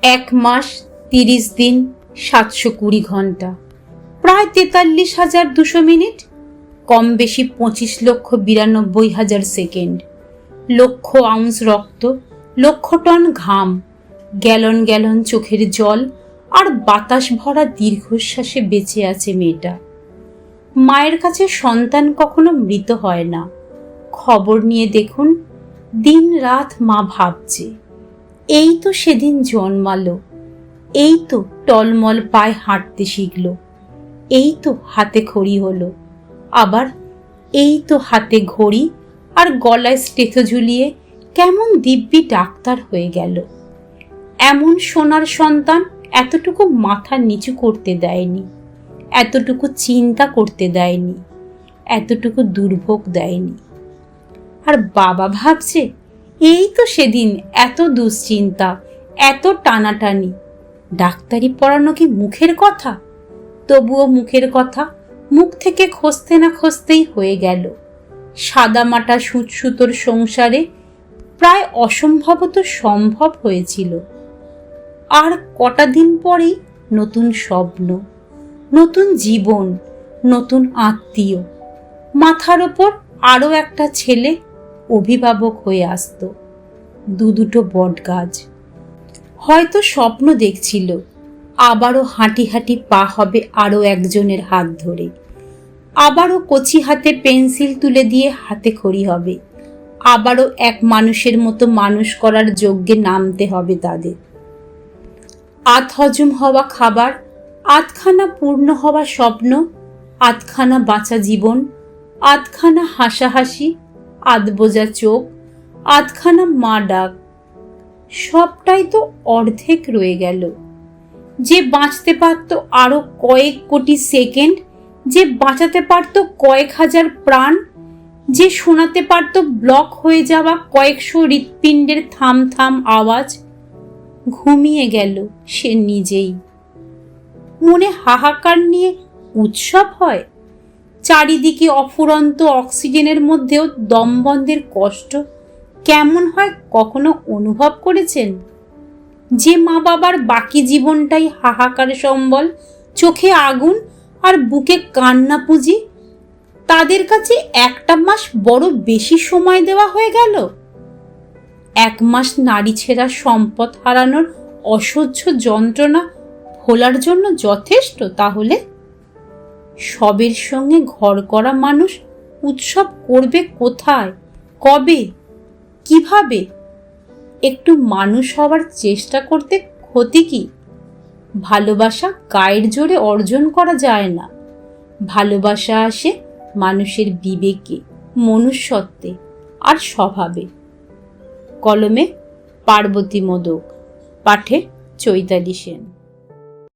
1 মাস 30 দিন 720 ঘন্টা, প্রায় 43,200 মিনিট, কম বেশি 25,92,000 সেকেন্ড, লক্ষ আউন্স রক্ত, লক্ষ টন ঘাম, গ্যালন গ্যালন চোখের জল আর বাতাস ভরা দীর্ঘশ্বাসে বেঁচে আছে মেয়েটা। মায়ের কাছে সন্তান কখনো মৃত হয় না। খবর নিয়ে দেখুন, দিন রাত মা ভাবছে, এই তো সেদিন জন্মালো, এই তো টলমল পায়ে হাঁটতে শিখল, এই তো হাতে খড়ি হলো, আবার এই তো হাতে ঘড়ি আর গলায় স্টেথো ঝুলিয়ে কেমন দিব্যি ডাক্তার হয়ে গেল। এমন সোনার সন্তান এতটুকু মাথা নিচু করতে দেয়নি, এতটুকু চিন্তা করতে দেয়নি, এতটুকু দুর্ভোগ দেয়নি। আর বাবা ভাবছে, এই তো সেদিন এত দুশ্চিন্তা, এত টানাটানি, ডাক্তারি পড়ানো কি মুখের কথা? তবুও মুখের কথা মুখ থেকে খসতে না খসতেই হয়ে গেল। সাদামাটা সুতোর সংসারে প্রায় অসম্ভবত সম্ভব হয়েছিল। আর কটা দিন পরেই নতুন স্বপ্ন, নতুন জীবন, নতুন আত্মীয়, মাথার ওপর আরো একটা ছেলে অভিভাবক হয়ে আসত, দুটো বট গাছ। হয়তো স্বপ্ন দেখছিল, আবারও হাঁটি হাঁটি পা হবে আরো একজনের হাত ধরে, আবারও কচি হাতে পেন্সিল তুলে দিয়ে হাতে খড়ি হবে, আবারও এক মানুষের মতো মানুষ করার যজ্ঞে নামতে হবে তাদের। আধ হজম হওয়া খাবার, আধখানা পূর্ণ হওয়া স্বপ্ন, আধখানা বাঁচা জীবন, আধখানা হাসাহাসি, আধ বোঝা চোখ, আধখানা মা ডাক, সবটাই তো অর্ধেক রয়ে গেল। যে বাঁচতে পারত আরো কয়েক কোটি সেকেন্ড, যে বাঁচাতে পারত কয়েক হাজার প্রাণ, যে শোনাতে পারত ব্লক হয়ে যাওয়া কয়েকশো হৃৎপিণ্ডের থাম থাম আওয়াজ, ঘুমিয়ে গেল সে নিজেই। মনে হাহাকার নিয়ে উৎসব হয়। চারিদিকে অফুরন্ত অক্সিজেনের মধ্যেও দমবন্ধের কষ্ট কেমন হয় কখনো অনুভব করেছেন? যে মা বাবার বাকি জীবনটাই হাহাকার সম্বল, চোখে আগুন আর বুকে কান্না পুঁজি, তাদের কাছে একটা মাস বড় বেশি সময় দেওয়া হয়ে গেল। 1 মাস নারী ছেঁড়া সম্পদ হারানোর অসহ্য যন্ত্রণা ভোলার জন্য যথেষ্ট। তাহলে সবের সঙ্গে ঘর করা মানুষ উৎসব করবে কোথায়, কবে, কিভাবে? একটু মানুষ হওয়ার চেষ্টা করতে ক্ষতি কি? ভালোবাসা গায়ের জোরে অর্জন করা যায় না। ভালোবাসা আসে মানুষের বিবেকে, মনুষ্যত্বে আর স্বভাবে। কলমে পার্বতী মোদক, পাঠে চৈতালি সেন।